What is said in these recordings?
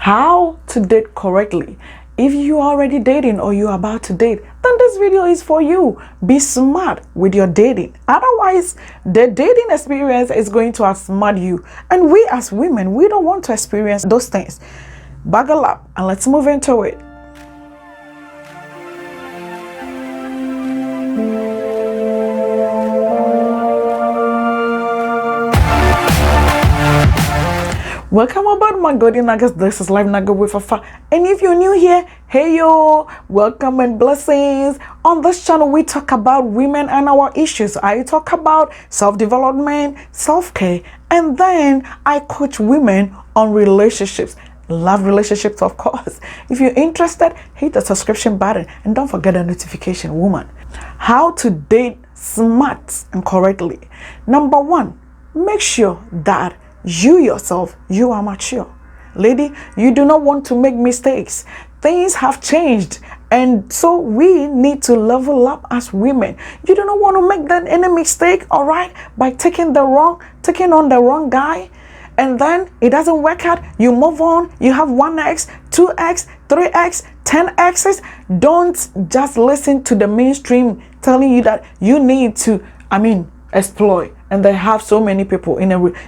How to date correctly. If you are already dating or you are about to date, then this video is for you. Be smart with your dating. Otherwise, the dating experience is going to outsmart you. And we as women, we don't want to experience those things. Buckle up and let's move into it. Welcome aboard my golden nuggets. This is Live Nugget with Afa. And if you're new here, hey yo, welcome and blessings. On this channel, we talk about women and our issues. I talk about self-development, self-care, and then I coach women on relationships. Love relationships, of course. If you're interested, hit the subscription button and don't forget the notification, woman. How to date smart and correctly. Number one, make sure that you yourself, you are mature. Lady, you do not want to make mistakes. Things have changed, and so we need to level up as women. You do not want to make that any mistake, all right, by taking on the wrong guy, and then it doesn't work out. You move on. You have 1x, 2x, 3x, 10x's. Don't just listen to the mainstream telling you that you need to, exploit. And they have so many people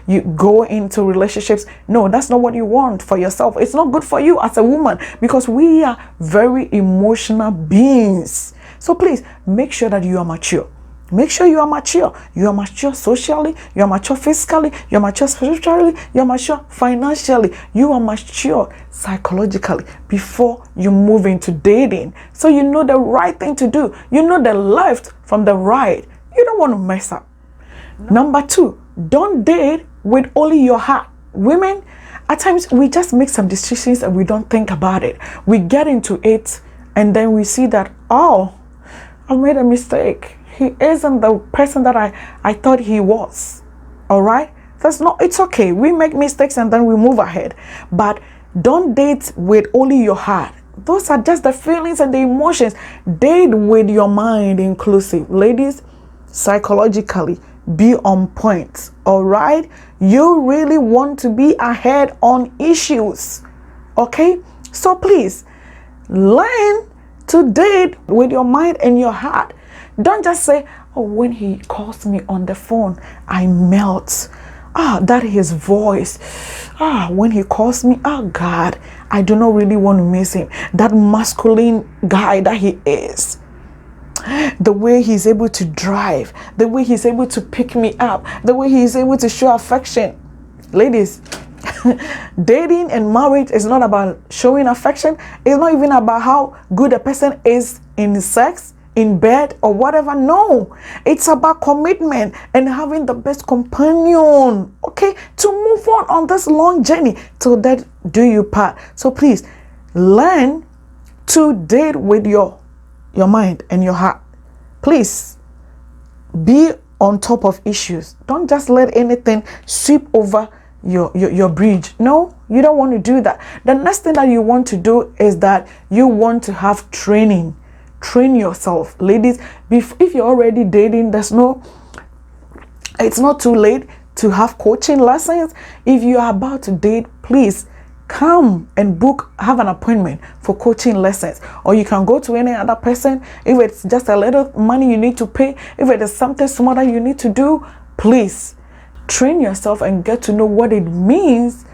you go into relationships. No, that's not what you want for yourself. It's not good for you as a woman, because we are very emotional beings. So please make sure that you are mature. Make sure you are mature. You are mature socially, you are mature physically, you are mature spiritually, you are mature financially, you are mature psychologically before you move into dating. So you know the right thing to do. You know the left from the right. You don't want to mess up. Number two, don't date with only your heart. Women, at times we just make some decisions and we don't think about it. We get into it and then we see that, oh, I made a mistake. He isn't the person that I thought he was. All right? It's okay. We make mistakes and then we move ahead. But don't date with only your heart. Those are just the feelings and the emotions. Date with your mind inclusive. Ladies, psychologically, be on point. All right, you really want to be ahead on issues. Okay, so please learn to date with your mind and your heart. Don't just say, oh, when he calls me on the phone, I melt. That his voice. When he calls me, oh God, I do not really want to miss him. That masculine guy that he is. The way he's able to drive, the way he's able to pick me up, the way he's able to show affection. Ladies, dating and marriage is not about showing affection. It's not even about how good a person is in sex, in bed, or whatever. No, it's about commitment and having the best companion, okay, to move on this long journey till that do you part. So please learn to date with your mind and your heart. Please be on top of issues. Don't just let anything sweep over your bridge. No, you don't want to do that. The next thing that you want to do is that you want to have training. Train yourself. Ladies, if you're already dating, it's not too late to have coaching lessons. If you are about to date, please come and have an appointment for coaching lessons, or you can go to any other person. If it's just a little money you need to pay, if it is something small that you need to do, please train yourself and get to know what it means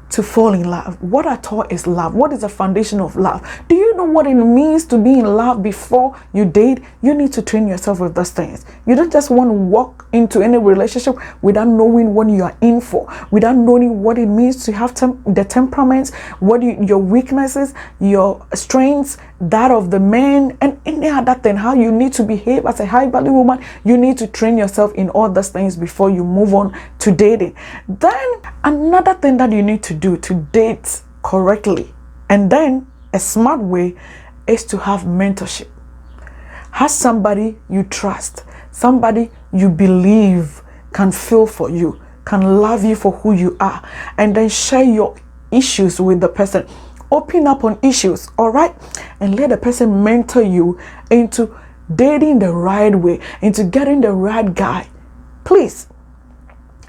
to fall in love. What at all is love? What is the foundation of love? Do you know what it means to be in love before you date? You need to train yourself with those things. You don't just want to walk into any relationship without knowing what you are in for, without knowing what it means to have the temperaments, your weaknesses, your strengths, that of the man, and any other thing, how you need to behave as a high value woman. You need to train yourself in all those things before you move on to dating. Then another thing that you need to do to date correctly, and then a smart way, is to have mentorship. Have somebody you trust, somebody you believe can feel for you, can love you for who you are, and then share your issues with the person. Open up on issues, all right? And let the person mentor you into dating the right way, into getting the right guy. Please,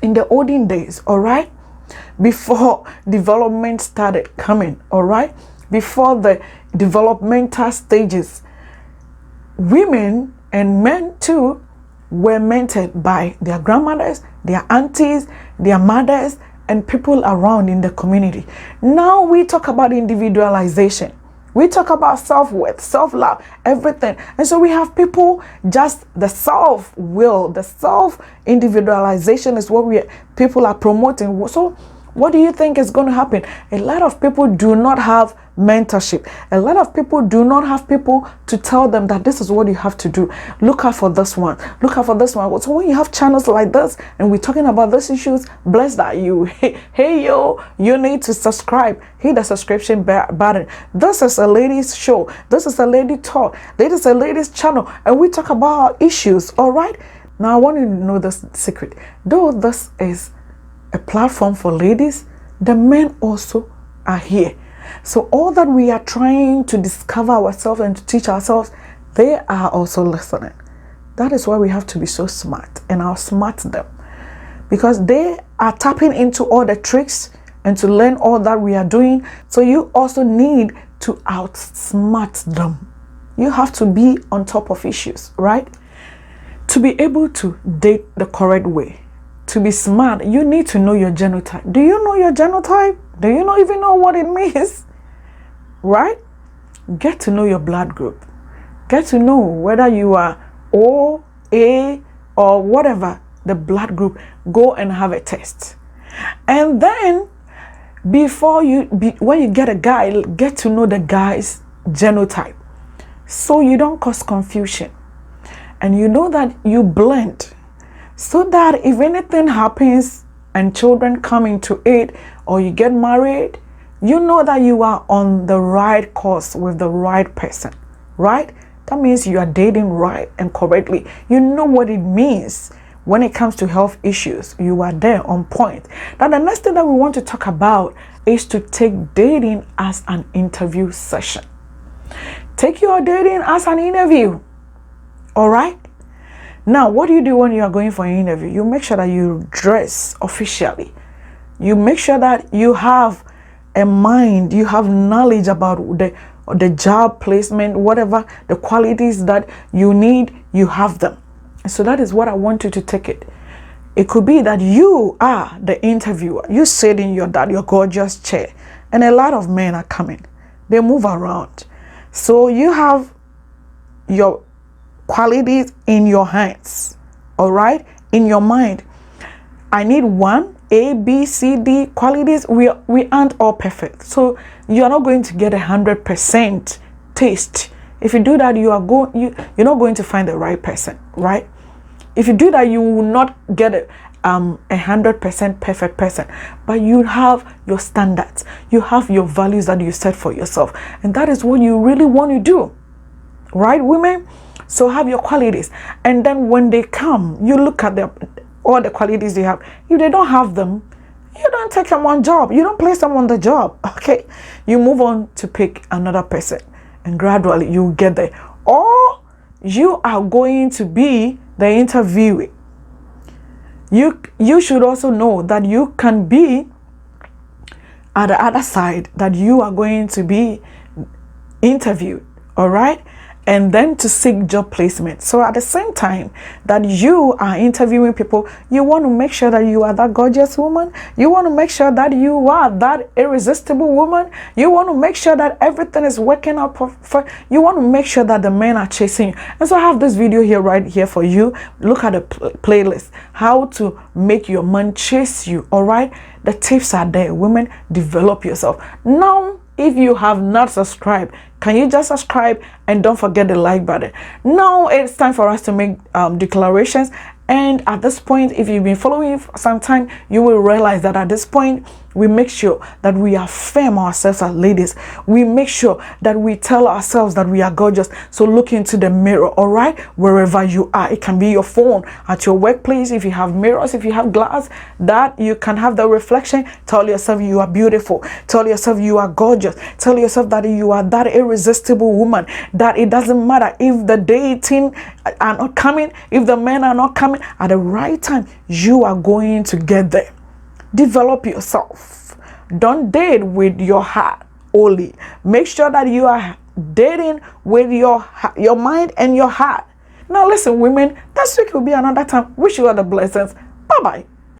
in the olden days, all right, before development started coming, all right? Before the developmental stages, women and men too were mentored by their grandmothers, their aunties, their mothers, and people around in the community. Now we talk about individualization. We talk about self-worth, self-love, everything. And so we have people, just the self-will, the self-individualization is what people are promoting. So what do you think is going to happen? A lot of people do not have mentorship. A lot of people do not have people to tell them that this is what you have to do. Look out for this one. Look out for this one. So when you have channels like this and we're talking about these issues, blessed are you. Hey, yo, you need to subscribe. Hit the subscription button. This is a ladies show. This is a lady talk. This is a ladies channel. And we talk about our issues, all right? Now, I want you to know this secret. Though this is a platform for ladies, the men also are here. So all that we are trying to discover ourselves and to teach ourselves, they are also listening. That is why we have to be so smart and outsmart them, because they are tapping into all the tricks and to learn all that we are doing. So you also need to outsmart them. You have to be on top of issues, right? To be able to date the correct way, to be smart, you need to know your genotype. Do you know your genotype? Do you not even know what it means? Right? Get to know your blood group. Get to know whether you are O, A, or whatever the blood group. Go and have a test. And then when you get a guy, get to know the guy's genotype, so you don't cause confusion. And you know that you blend, so that if anything happens and children come into it, or you get married, you know that you are on the right course with the right person, right? That means you are dating right and correctly. You know what it means when it comes to health issues. You are there on point. Now, the next thing that we want to talk about is to take dating as an interview session. Take your dating as an interview, all right? Now, what do you do when you are going for an interview? You make sure that you dress officially. You make sure that you have a mind, you have knowledge about the job placement, whatever the qualities that you need, you have them. So that is what I want you to take it. It could be that you are the interviewer. You sit in your gorgeous chair, and a lot of men are coming. They move around. So you have your qualities in your hands, all right, in your mind. I need one, A, B, C, D qualities. We aren't all perfect, so you are not going to get 100% taste. If you do that, you're not going to find the right person, right? If you do that, you will not get a 100% perfect person, but you have your standards, you have your values that you set for yourself, and that is what you really want to do, right, women? So have your qualities, and then when they come, you look at all the qualities they have. If they don't have them, you don't take them on job. You don't place them on the job, okay? You move on to pick another person, and gradually you get there. Or you are going to be the interviewee. You should also know that you can be at the other side, that you are going to be interviewed, all right? And then to seek job placement. So at the same time that you are interviewing people, you want to make sure that you are that gorgeous woman. You want to make sure that you are that irresistible woman. You want to make sure that everything is working out for you. Want to make sure that the men are chasing you. And so I have this video here, right here for you. Look at the playlist, how to make your man chase you, all right? The tips are there. Women, develop yourself. Now, if you have not subscribed, can you just subscribe and don't forget the like button? Now it's time for us to make declarations. And at this point, if you've been following for some time, you will realize that at this point, we make sure that we affirm ourselves as ladies. We make sure that we tell ourselves that we are gorgeous. So look into the mirror, all right? Wherever you are. It can be your phone, at your workplace, if you have mirrors, if you have glass, that you can have the reflection. Tell yourself you are beautiful. Tell yourself you are gorgeous. Tell yourself that you are that irresistible woman, that it doesn't matter if the dating are not coming, if the men are not coming, at the right time, you are going to get there. Develop yourself. Don't date with your heart only. Make sure that you are dating with your mind and your heart. Now listen, women, this week will be another time. Wish you all the blessings. Bye bye.